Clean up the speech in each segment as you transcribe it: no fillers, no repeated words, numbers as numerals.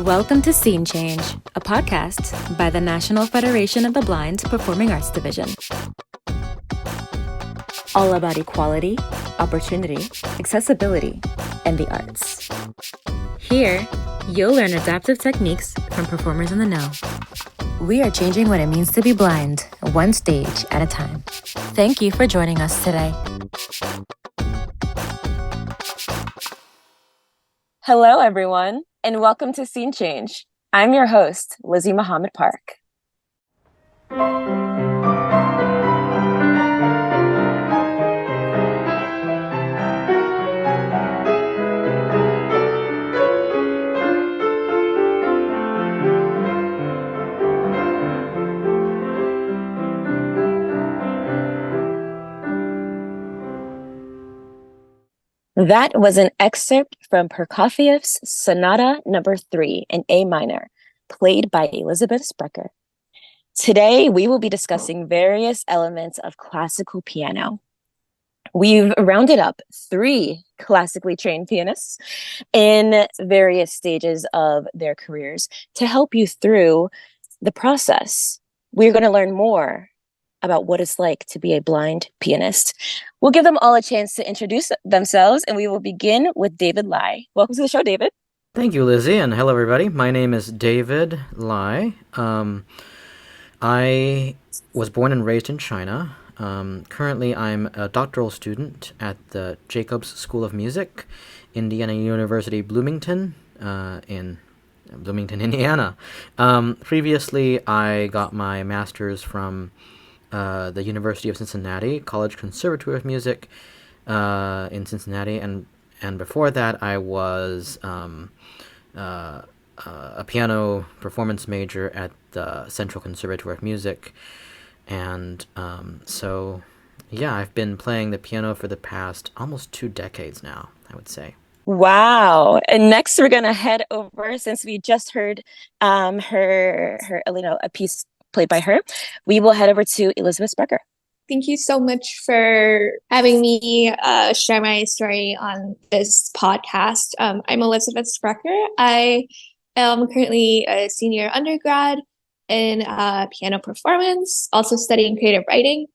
Welcome to Scene Change, a podcast by the National Federation of the Blind Performing Arts Division. All about equality, opportunity, accessibility, and the arts. Here, you'll learn adaptive techniques from performers in the know. We are changing what it means to be blind, one stage at a time. Thank you for joining us today. Hello, everyone, and welcome to Scene Change. I'm your host, Lizzie Muhammad Park. That was an excerpt from Prokofiev's Sonata No. 3 in A minor, played by Elizabeth Sprecher. Today, we will be discussing various elements of classical piano. We've rounded up 3 classically trained pianists in various stages of their careers to help you through the process. We're going to learn more about what it's like to be a blind pianist. We'll give them all a chance to introduce themselves, and we will begin with David Lai. Welcome to the show, David. Thank you, Lizzie, and hello, everybody. My name is David Lai. I was born and raised in China. Currently, I'm a doctoral student at the Jacobs School of Music, Indiana University, Bloomington, in Bloomington, Indiana. Previously, I got my master's from the University of Cincinnati, College Conservatory of Music in Cincinnati, and before that I was a piano performance major at the Central Conservatory of Music, and so yeah, I've been playing the piano for the past almost 2 decades now, I would say. Wow. And next we're going to head over, since we just heard her a piece played by her, we will head over to Elizabeth Sprecher. Thank you so much for having me share my story on this podcast. I'm Elizabeth Sprecher. I am currently a senior undergrad in piano performance, also studying creative writing.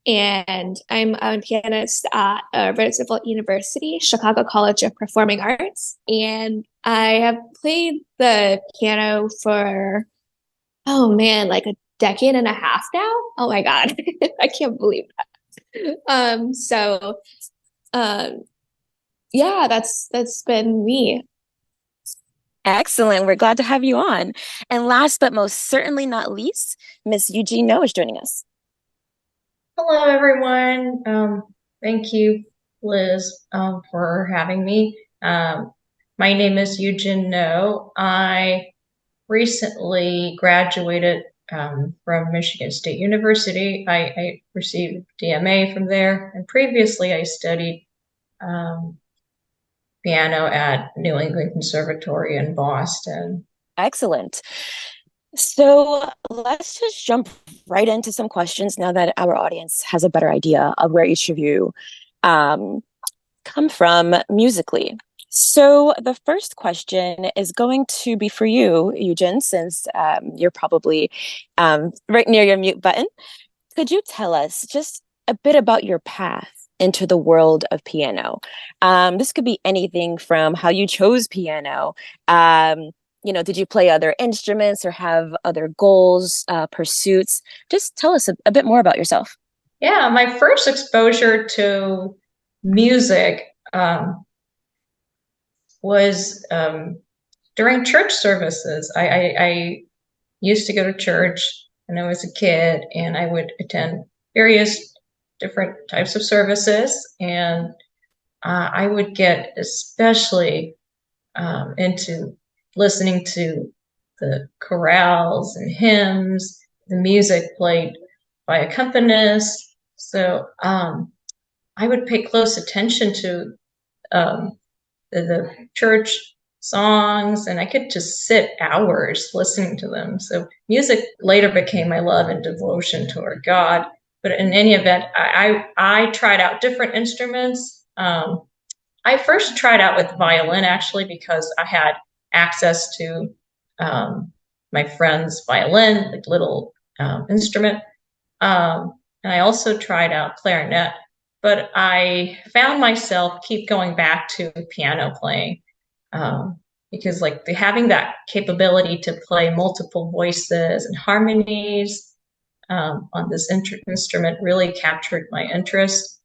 And I'm a pianist at Recital University, Chicago College of Performing Arts. And I have played the piano for, like a decade and a half now. Oh my God. I can't believe that. Yeah, that's been me. Excellent. We're glad to have you on. And last but most certainly not least, Miss Eugene is joining us. Hello, everyone. Thank you, Liz, for having me. My name is Eugene. I recently graduated from Michigan State University. I received DMA from there, and previously I studied piano at New England Conservatory in Boston. Excellent. So let's just jump right into some questions now that our audience has a better idea of where each of you come from musically. So the first question is going to be for you, Eugene, since you're probably right near your mute button. Could you tell us just a bit about your path into the world of piano? This could be anything from how you chose piano. Did you play other instruments or have other goals, pursuits? Just tell us a bit more about yourself. Yeah, my first exposure to music was during church services. I used to go to church when I was a kid, and I would attend various different types of services, and I would get especially into listening to the chorales and hymns, the music played by accompanists. So I would pay close attention to the church songs, and I could just sit hours listening to them. So music later became my love and devotion toward God. But in any event, I tried out different instruments. I first tried out with violin, actually, because I had access to my friend's violin, like little instrument. And I also tried out clarinet, but I found myself keep going back to piano playing, um, because like having that capability to play multiple voices and harmonies on this instrument really captured my interest.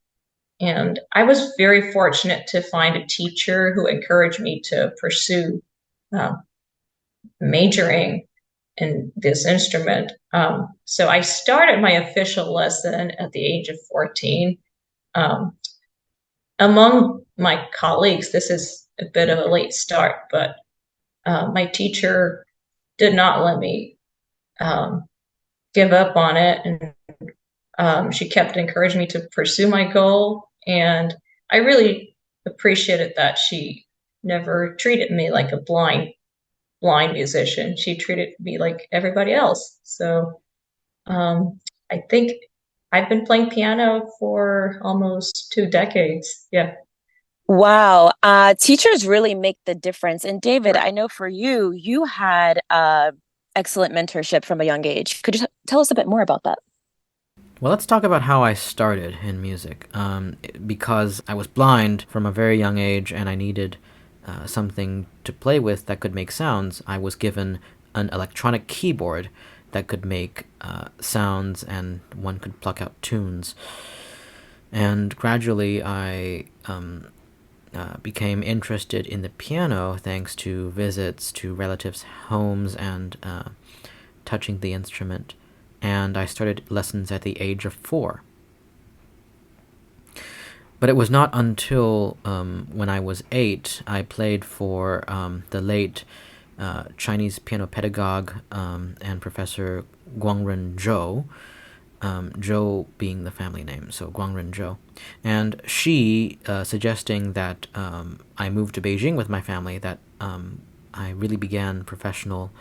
And I was very fortunate to find a teacher who encouraged me to pursue uh, majoring in this instrument. So I started my official lesson at the age of 14. Um, Among my colleagues, this is a bit of a late start, but my teacher did not let me um, give up on it. And she kept encouraging me to pursue my goal. And I really appreciated that she never treated me like a blind musician. She treated me like everybody else. So I think I've been playing piano for almost 2 decades. Yeah. Wow. Teachers really make the difference. And David, Right. I know for you, you had excellent mentorship from a young age. Could you tell us a bit more about that? Well, let's talk about how I started in music. Because I was blind from a very young age and I needed something to play with that could make sounds, I was given an electronic keyboard that could make sounds and one could pluck out tunes. And gradually I became interested in the piano thanks to visits to relatives' homes and touching the instrument. And I started lessons at the age of 4. But it was not until when I was 8 I played for the late Chinese piano pedagogue and professor Guangren Zhou, Zhou being the family name, so Guangren Zhou. And she, suggesting that I move to Beijing with my family, that I really began professional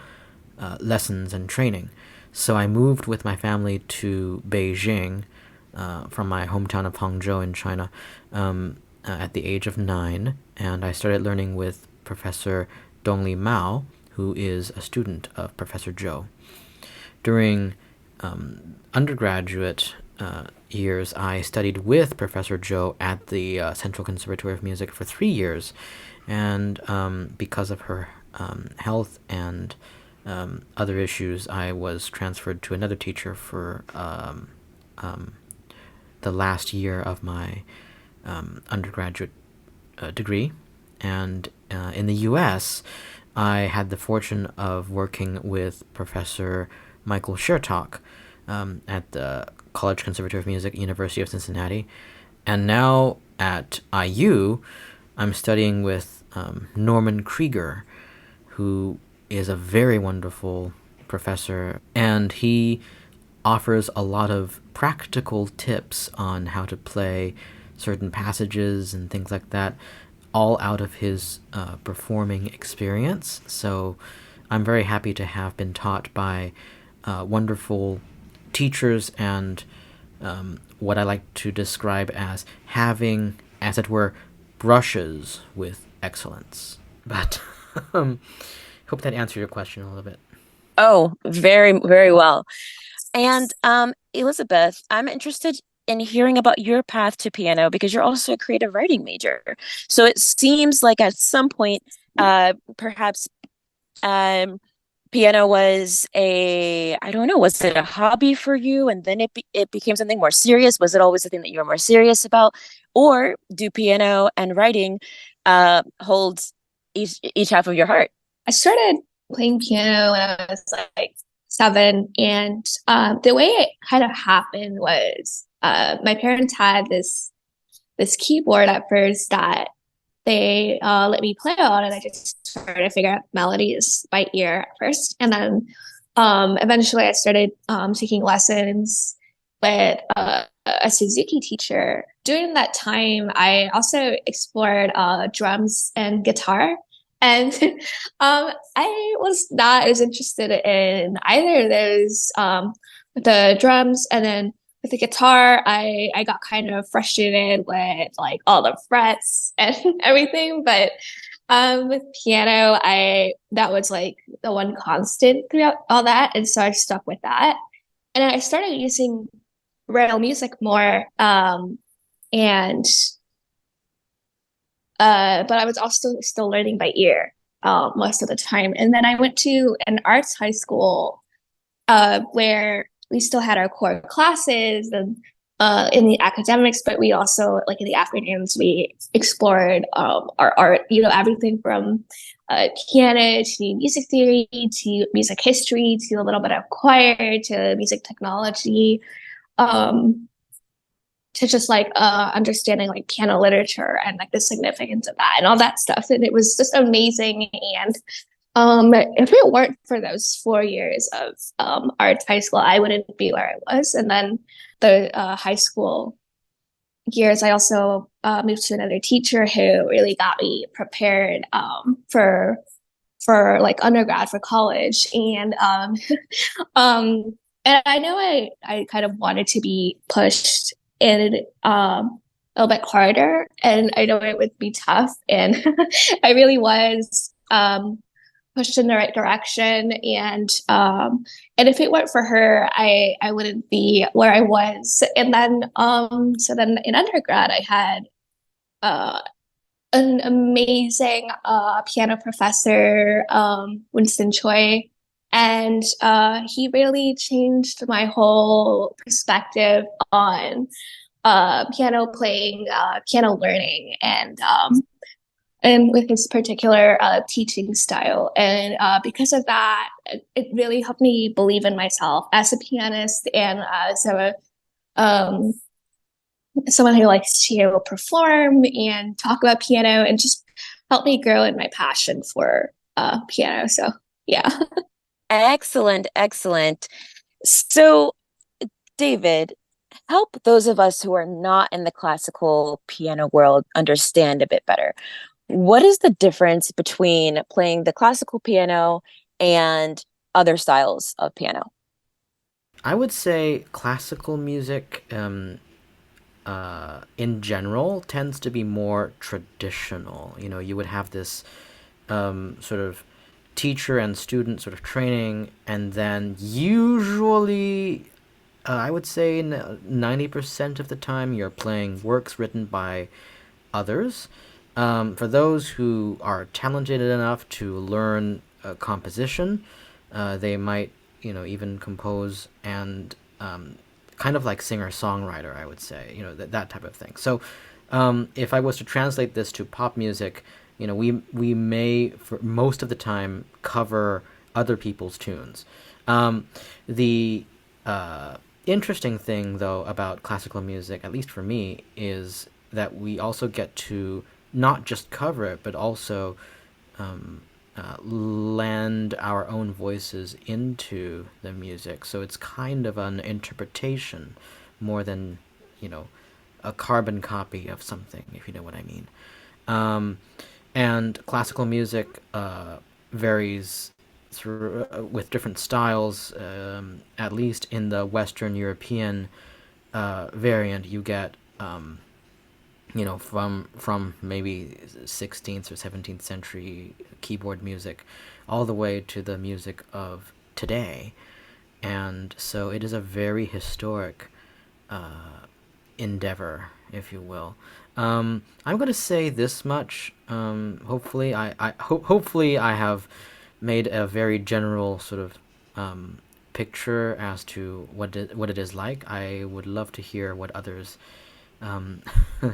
lessons and training. So I moved with my family to Beijing from my hometown of Hangzhou in China at the age of 9, and I started learning with Professor Dongli Mao, who is a student of Professor Zhou. During undergraduate years, I studied with Professor Zhou at the Central Conservatory of Music for 3 years, and because of her health and other issues, I was transferred to another teacher for the last year of my undergraduate degree. And in the U.S., I had the fortune of working with Professor Michael Shertock at the College Conservatory of Music, University of Cincinnati. And now at IU, I'm studying with Norman Krieger, who is a very wonderful professor, and he offers a lot of practical tips on how to play certain passages and things like that, all out of his performing experience. So I'm very happy to have been taught by wonderful teachers and what I like to describe as having, as it were, brushes with excellence. But hope that answered your question a little bit. Oh, very, very well. And Elizabeth, I'm interested in hearing about your path to piano because you're also a creative writing major. So it seems like at some point, perhaps um, piano was I don't know, was it a hobby for you and then it became something more serious? Was it always the thing that you were more serious about? Or do piano and writing hold each half of your heart? I started playing piano when I was like 7, and the way it kind of happened was my parents had this keyboard at first that they let me play on, and I just started to figure out melodies by ear at first, and then eventually I started taking lessons with a Suzuki teacher. During that time, I also explored drums and guitar. And I was not as interested in either of those. With the drums, and then with the guitar, I got kind of frustrated with like all the frets and everything. But With piano, that was like the one constant throughout all that, and so I stuck with that. And I started using real music more, and but I was also still learning by ear most of the time. And then I went to an arts high school where we still had our core classes and in the academics, but we also, like in the afternoons, we explored our art, everything from piano to music theory to music history to a little bit of choir to music technology. Um, to just like understanding like piano literature and like the significance of that and all that stuff. And it was just amazing. And if it weren't for those 4 years of arts high school, I wouldn't be where I was. And then the high school years, I also moved to another teacher who really got me prepared for like undergrad, for college. Um and I know I kind of wanted to be pushed in a little bit harder, and I know it would be tough, and I really was pushed in the right direction. And if it weren't for her, I wouldn't be where I was. And then so then in undergrad, I had uh an amazing piano professor, Winston Choi, and he really changed my whole perspective on piano playing, piano learning, and with his particular teaching style. And because of that, it really helped me believe in myself as a pianist and as um, someone who likes to perform and talk about piano, and just help me grow in my passion for piano. So, yeah. Excellent, excellent. So, David, help those of us who are not in the classical piano world understand a bit better. What is the difference between playing the classical piano and other styles of piano? I would say classical music, in general, tends to be more traditional. You know, you would have this sort of teacher and student sort of training, and then usually, I would say 90% of the time, you're playing works written by others. For those who are talented enough to learn composition, they might, even compose and kind of like singer songwriter, I would say, that type of thing. So, if I was to translate this to pop music, we may for most of the time cover other people's tunes. The interesting thing, though, about classical music, at least for me, is that we also get to not just cover it, but also lend our own voices into the music. So it's kind of an interpretation more than, a carbon copy of something, if you know what I mean. Um, and classical music varies through with different styles. At least in the Western European variant, you get from maybe 16th or 17th century keyboard music all the way to the music of today. And so it is a very historic endeavor, if you will. I'm going to say this much. Hopefully I have made a very general sort of picture as to what it is like. I would love to hear what others um,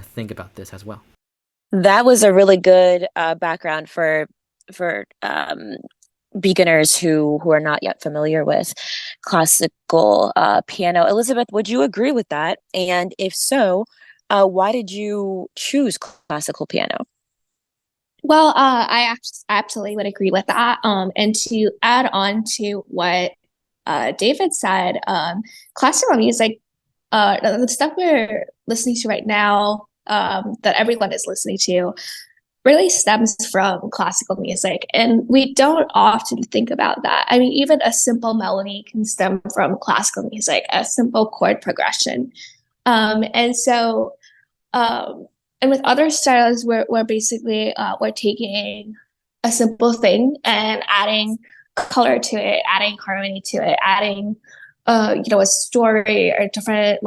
think about this as well. That was a really good background for beginners who are not yet familiar with classical piano. Elizabeth, would you agree with that? And if so, why did you choose classical piano? Well, absolutely would agree with that. And to add on to what David said, classical music, the stuff we're listening to right now, that everyone is listening to, really stems from classical music. And we don't often think about that. I mean, even a simple melody can stem from classical music, a simple chord progression. And so, um, And with other styles, we're basically we're taking a simple thing and adding color to it, adding harmony to it, adding a story or a different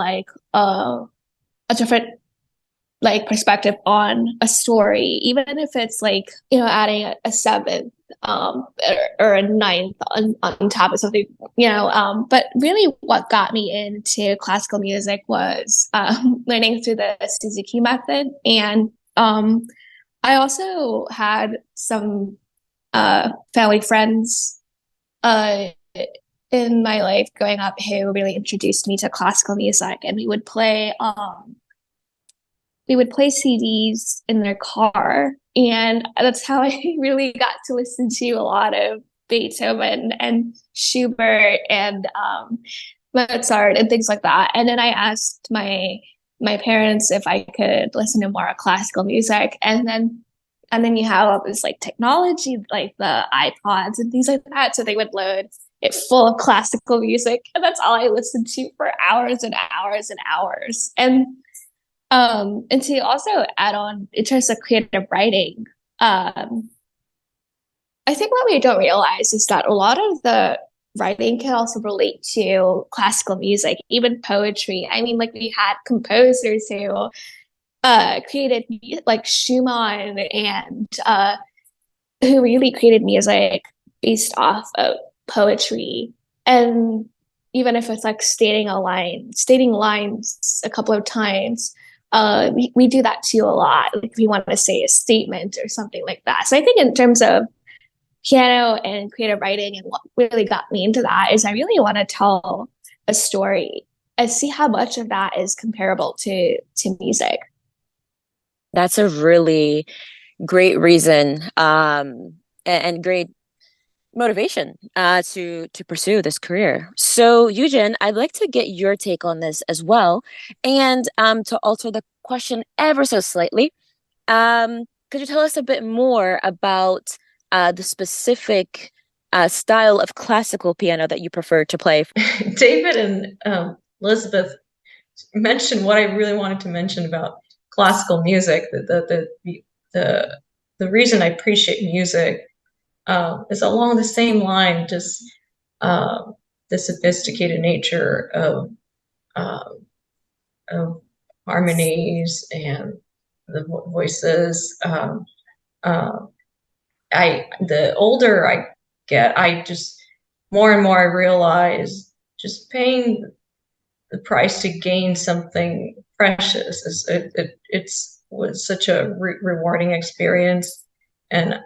like perspective on a story, even if it's like, adding a seventh or a ninth on top of something, but really what got me into classical music was learning through the Suzuki method. And I also had some family friends uh, in my life growing up who really introduced me to classical music, and we would play CDs in their car, and that's how I really got to listen to a lot of Beethoven and Schubert and Mozart and things like that. And then I asked my parents if I could listen to more classical music, and then you have all this like technology, like the iPods and things like that. So they would load it full of classical music, and that's all I listened to for hours and hours and hours. And to also add on in terms of creative writing, I think what we don't realize is that a lot of the writing can also relate to classical music, even poetry. I mean, like we had composers who created like Schumann and who really created music based off of poetry. And even if it's like stating lines a couple of times, we do that too a lot. Like if we want to say a statement or something like that. So I think in terms of piano and creative writing, and what really got me into that is I really want to tell a story and see how much of that is comparable to music. That's a really great reason, and great motivation to pursue this career. So, Eugen, I'd like to get your take on this as well, and to alter the question ever so slightly. Could you tell us a bit more about the specific style of classical piano that you prefer to play? David and Elizabeth mentioned what I really wanted to mention about classical music. The reason I appreciate music is along the same line, just uh, the sophisticated nature uh, of harmonies and the voices. The older I get, I just more and more I realize just paying the price to gain something precious it's was such a rewarding experience, and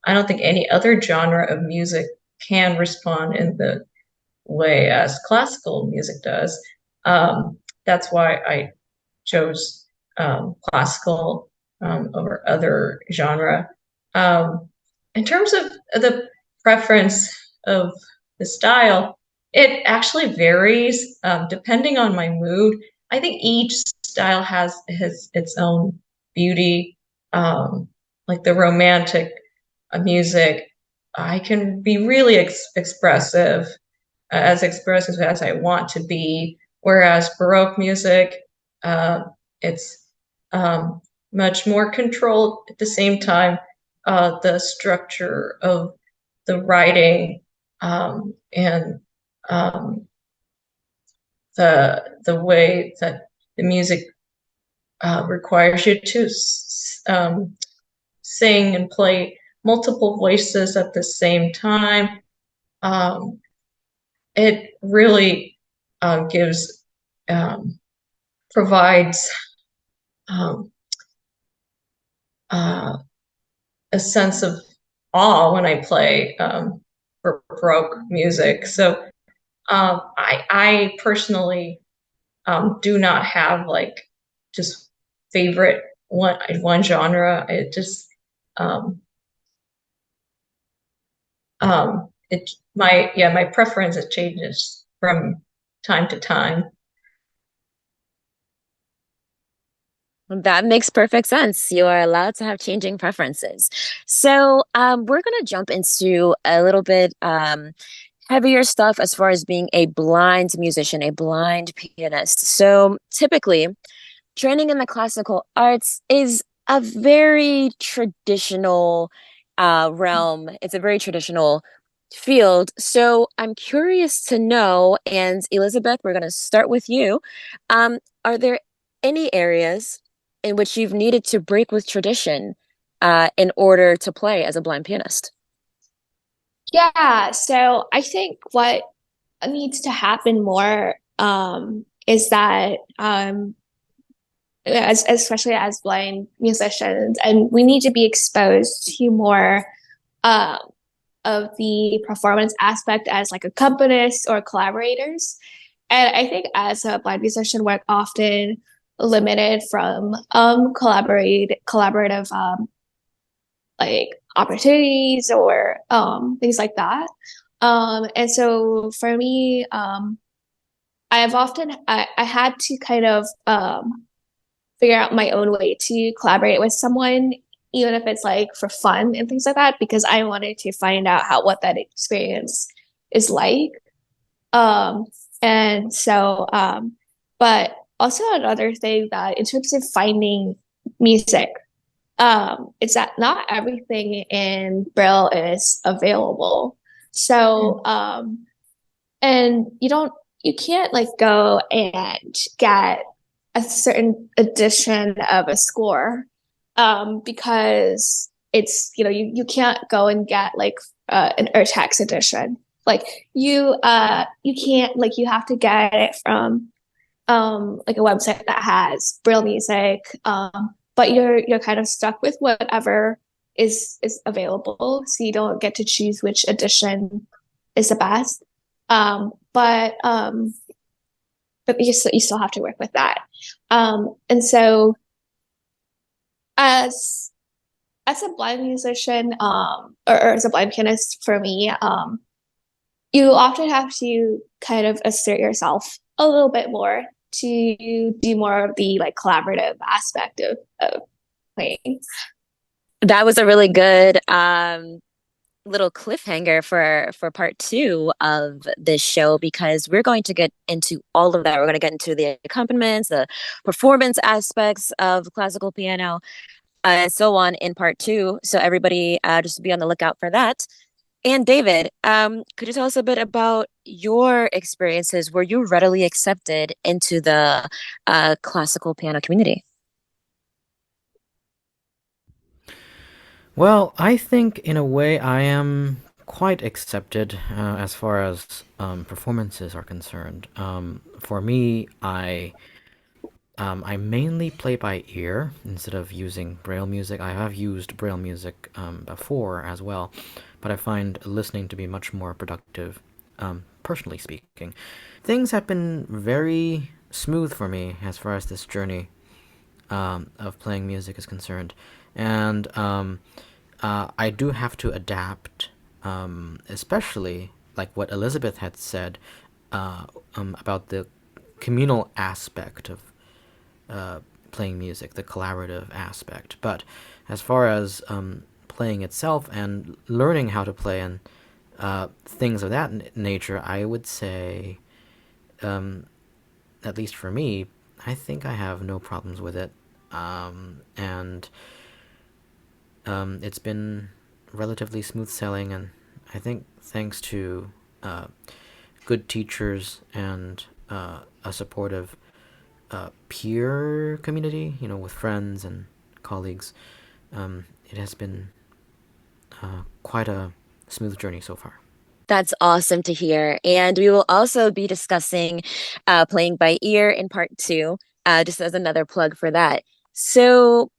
I don't think any other genre of music can respond in the way as classical music does. That's why I chose classical over other genre. Um, in terms of the preference of the style, it actually varies depending on my mood. I think each style has its own beauty. Like the romantic music, I can be really expressive as I want to be. Whereas Baroque music, it's much more controlled. At the same time, the structure of the writing and the way that the music requires you to sing and play multiple voices at the same time. It really gives provides um, uh, a sense of awe when I play Baroque music. So I personally do not have like just favorite one genre. It just um, my preference it changes from time to time. That makes perfect sense. You are allowed to have changing preferences. So, we're going to jump into a little bit heavier stuff as far as being a blind musician, a blind pianist. So, typically, training in the classical arts is a very traditional realm. It's a very traditional field. So I'm curious to know, and Elizabeth, we're going to start with you. Are there any areas in which you've needed to break with tradition in order to play as a blind pianist? Yeah, so I think what needs to happen more is that as especially as blind musicians, and we need to be exposed to more um, of the performance aspect as like accompanists or collaborators. And I think as a blind musician, we're often limited from collaborative like opportunities or things like that. And so for me, I had to kind of figure out my own way to collaborate with someone, even if it's like for fun and things like that, because I wanted to find out how what that experience is like. Um, and so, but also another thing that in terms of finding music, is that not everything in Braille is available. So, and you can't like go and get a certain edition of a score because it's you can't go and get like an text edition like you can't like you have to get it from like a website that has Braille music, but you're kind of stuck with whatever is available, so you don't get to choose which edition is the best. But you still have to work with that. And so as as a blind musician, or as a blind pianist for me, you often have to kind of assert yourself a little bit more to do more of the like collaborative aspect of playing. That was a really good little cliffhanger for part two of this show because we're going to get into all of that. We're going to get into the accompaniments, the performance aspects of classical piano, and so on in part two. So everybody, just be on the lookout for that. And David, could you tell us a bit about your experiences? Were you readily accepted into the classical piano community? Well, I think in a way I am quite accepted as far as performances are concerned. For me, I mainly play by ear instead of using Braille music. I have used Braille music before as well, but I find listening to be much more productive, personally speaking. Things have been very smooth for me as far as this journey of playing music is concerned. And I do have to adapt, especially like what Elizabeth had said about the communal aspect of playing music, the collaborative aspect. But as far as playing itself and learning how to play and things of that nature, I would say, at least for me, I think I have no problems with it. And it's been relatively smooth sailing, and I think thanks to good teachers and a supportive peer community, with friends and colleagues, it has been quite a smooth journey so far. That's awesome to hear. And we will also be discussing playing by ear in part two, just as another plug for that. So,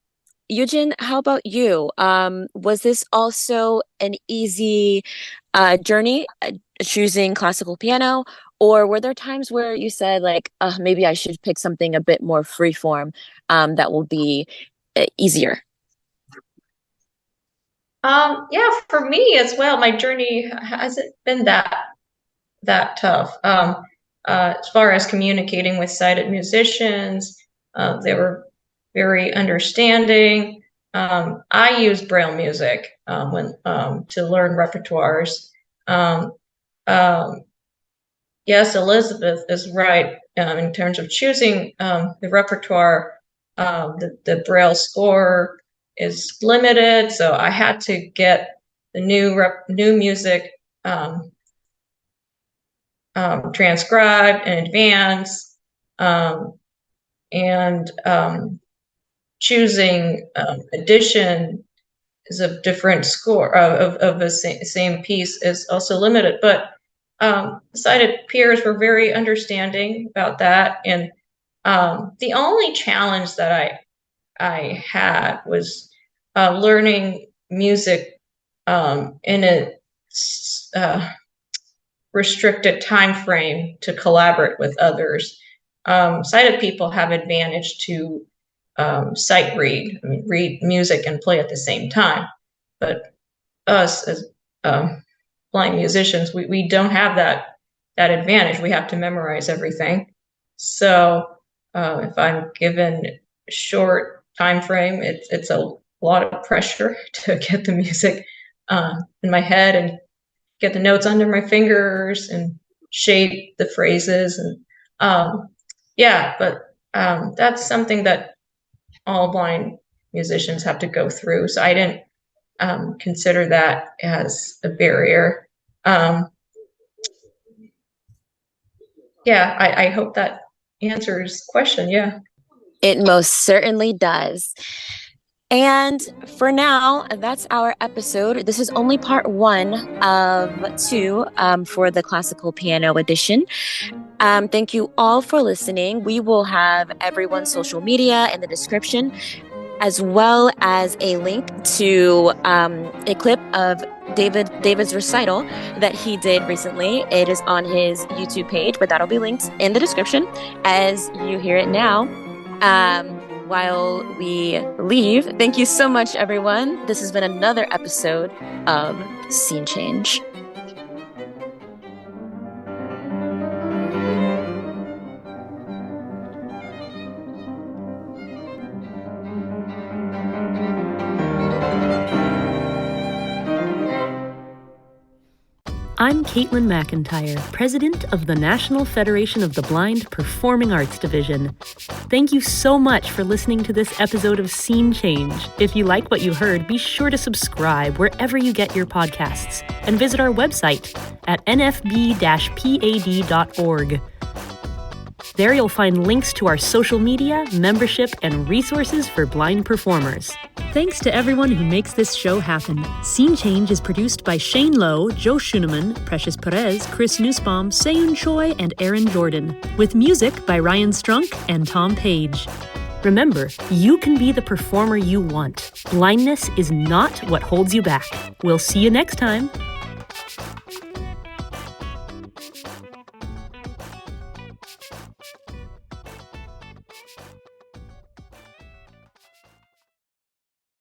Eugene, how about you? Was this also an easy journey choosing classical piano, or were there times where you said like, maybe I should pick something a bit more freeform that will be easier? Yeah, for me as well, my journey hasn't been that tough. As far as communicating with sighted musicians, they were very understanding. I use Braille music when to learn repertoires. Um, um, yes, Elizabeth is right in terms of choosing the repertoire. The Braille score is limited, so I had to get the new music transcribed in advance, and choosing edition is a different score of the same piece is also limited. But sighted peers were very understanding about that, and the only challenge that I had was learning music in a restricted time frame to collaborate with others. Sighted people have advantage to sight read, read music and play at the same time. But us as blind musicians, we don't have that advantage. We have to memorize everything. So if I'm given a short time frame, it's a lot of pressure to get the music in my head and get the notes under my fingers and shape the phrases. And but that's something that all blind musicians have to go through. So I didn't consider that as a barrier. I hope that answers the question. Yeah. It most certainly does. And for now, that's our episode. This is only part 1 of 2 for the classical piano edition. Thank you all for listening. We will have everyone's social media in the description, as well as a link to a clip of David's recital that he did recently. It is on his YouTube page, but that'll be linked in the description as you hear it now. While we leave, thank you so much, everyone. This has been another episode of Scene Change. I'm Caitlin McIntyre, President of the National Federation of the Blind Performing Arts Division. Thank you so much for listening to this episode of Scene Change. If you like what you heard, be sure to subscribe wherever you get your podcasts and visit our website at nfb-pad.org. There you'll find links to our social media, membership, and resources for blind performers. Thanks to everyone who makes this show happen. Scene Change is produced by Shane Lowe, Joe Schuneman, Precious Perez, Chris Nussbaum, Seyoon Choi, and Aaron Jordan, with music by Ryan Strunk and Tom Page. Remember, you can be the performer you want. Blindness is not what holds you back. We'll see you next time.